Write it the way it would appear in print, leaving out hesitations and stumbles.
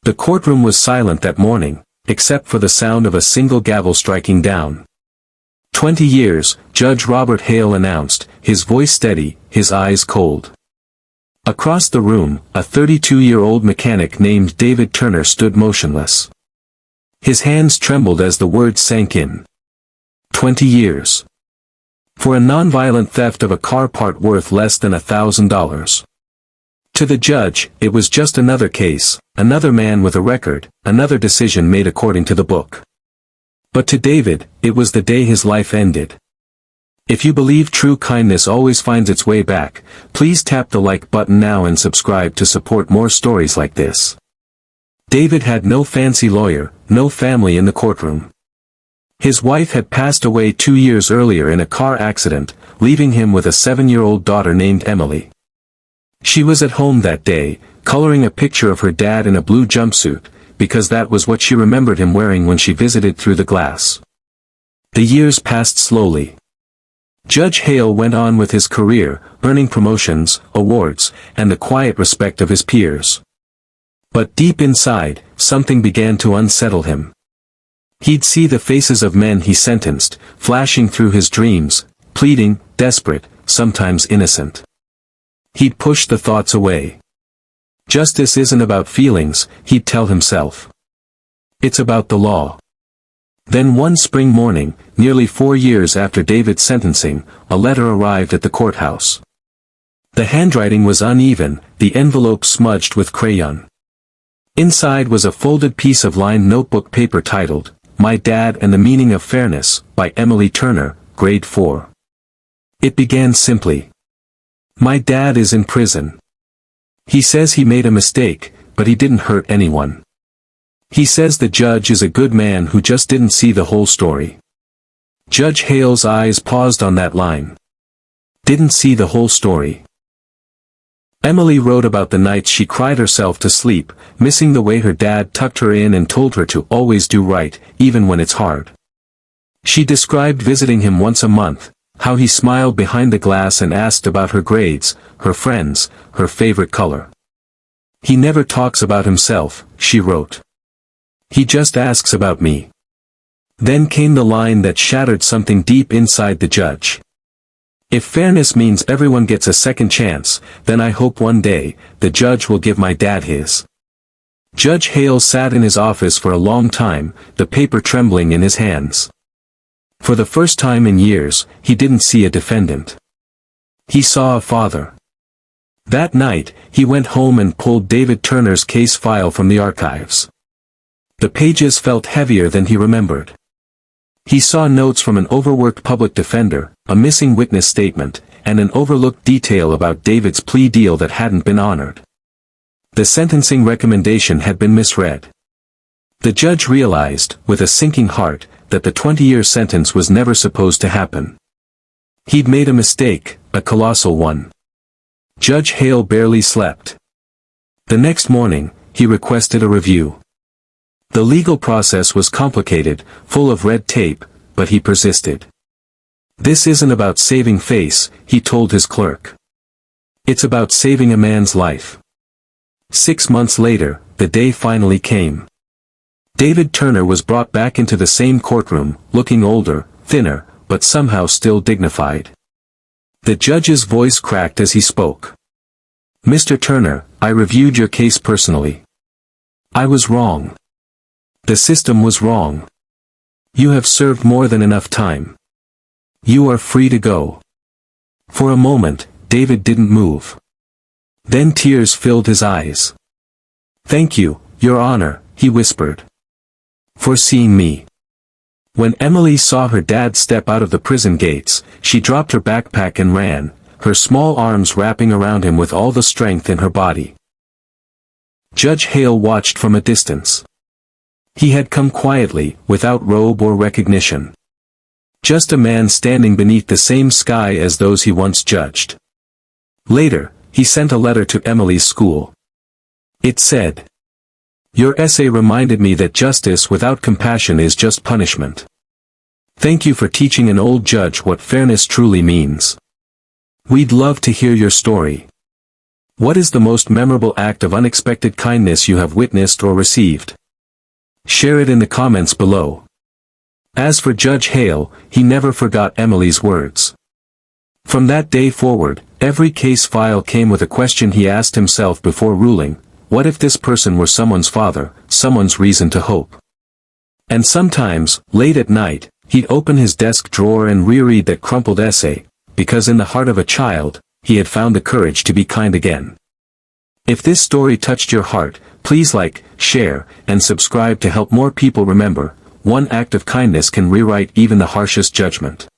The courtroom was silent that morning, except for the sound of a single gavel striking down. 20 years, Judge Robert Hale announced, his voice steady, his eyes cold. Across the room, a 32-year-old mechanic named David Turner stood motionless. His hands trembled as the words sank in. 20 years. For a nonviolent theft of a car part worth less than $1,000. To the judge, it was just another case, another man with a record, another decision made according to the book. But to David, it was the day his life ended. If you believe true kindness always finds its way back, please tap the like button now and subscribe to support more stories like this. David had no fancy lawyer, no family in the courtroom. His wife had passed away 2 years earlier in a car accident, leaving him with a 7-year-old daughter named Emily. She was at home that day, coloring a picture of her dad in a blue jumpsuit, because that was what she remembered him wearing when she visited through the glass. The years passed slowly. Judge Hale went on with his career, earning promotions, awards, and the quiet respect of his peers. But deep inside, something began to unsettle him. He'd see the faces of men he sentenced, flashing through his dreams, pleading, desperate, sometimes innocent. He'd push the thoughts away. Justice isn't about feelings, he'd tell himself. It's about the law. Then one spring morning, nearly 4 years after David's sentencing, a letter arrived at the courthouse. The handwriting was uneven, the envelope smudged with crayon. Inside was a folded piece of lined notebook paper titled, My Dad and the Meaning of Fairness, by Emily Turner, Grade 4. It began simply. My dad is in prison. He says he made a mistake, but he didn't hurt anyone. He says the judge is a good man who just didn't see the whole story. Judge Hale's eyes paused on that line. Didn't see the whole story. Emily wrote about the nights she cried herself to sleep, missing the way her dad tucked her in and told her to always do right, even when it's hard. She described visiting him once a month, how he smiled behind the glass and asked about her grades, her friends, her favorite color. He never talks about himself, she wrote. He just asks about me. Then came the line that shattered something deep inside the judge. If fairness means everyone gets a second chance, then I hope one day, the judge will give my dad his. Judge Hale sat in his office for a long time, the paper trembling in his hands. For the first time in years, he didn't see a defendant. He saw a father. That night, he went home and pulled David Turner's case file from the archives. The pages felt heavier than he remembered. He saw notes from an overworked public defender, a missing witness statement, and an overlooked detail about David's plea deal that hadn't been honored. The sentencing recommendation had been misread. The judge realized, with a sinking heart, that the 20-year sentence was never supposed to happen. He'd made a mistake, a colossal one. Judge Hale barely slept. The next morning, he requested a review. The legal process was complicated, full of red tape, but he persisted. This isn't about saving face, he told his clerk. It's about saving a man's life. 6 months later, the day finally came. David Turner was brought back into the same courtroom, looking older, thinner, but somehow still dignified. The judge's voice cracked as he spoke. Mr. Turner, I reviewed your case personally. I was wrong. The system was wrong. You have served more than enough time. You are free to go. For a moment, David didn't move. Then tears filled his eyes. Thank you, Your Honor, he whispered. For seeing me. When Emily saw her dad step out of the prison gates, she dropped her backpack and ran, her small arms wrapping around him with all the strength in her body. Judge Hale watched from a distance. He had come quietly, without robe or recognition. Just a man standing beneath the same sky as those he once judged. Later, he sent a letter to Emily's school. It said, Your essay reminded me that justice without compassion is just punishment. Thank you for teaching an old judge what fairness truly means. We'd love to hear your story. What is the most memorable act of unexpected kindness you have witnessed or received? Share it in the comments below. As for Judge Hale, he never forgot Emily's words. From that day forward, every case file came with a question he asked himself before ruling: what if this person were someone's father, someone's reason to hope? And sometimes, late at night, he'd open his desk drawer and reread that crumpled essay, because in the heart of a child, he had found the courage to be kind again. If this story touched your heart, please like, share, and subscribe to help more people remember, one act of kindness can rewrite even the harshest judgment.